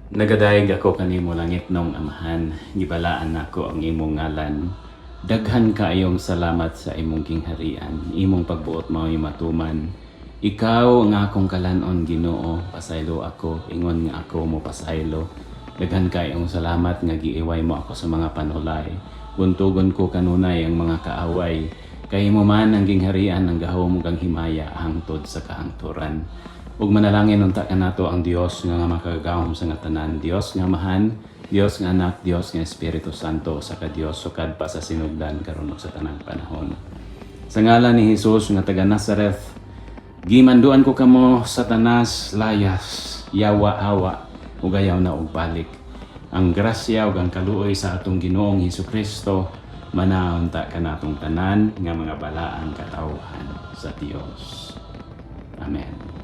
Nagadayeg ako kanimo langit nung amahan, gibalaan nako ang imong ngalan. Daghan kaayong salamat sa imong gingharian, imong pagbuot mao'y matuman. Ikaw ang akong kalanon Ginoo, pasaylo ako, ingon nga ako mo pasaylo. Daghan kaayong salamat nga giiway mo ako sa mga panulay. Buntugon ko kanunay ang mga kaaway. Kay mo man ang gingharian ang gahom ug ang himaya hangtod sa kahangturan. Ug manalangin unta kanato ang Dios nga makagahom sa nga tanan, Dios nga Amahan, Dios nga Anak, Dios nga Espiritu Santo, sa ka Dios sukad pa sa sinugdan karon ug sa tanang panahon. Sa ngalan ni Hesus nga taga Nazareth, gimanduan ko kamo Satanas, layas, yawa, hawa, ug ayaw na og balik. Ang grasya ug ang kaluoy sa atong Ginoong Hesukristo manaon ta kanatong tanan nga mga balaang katawhan sa Dios. Amen.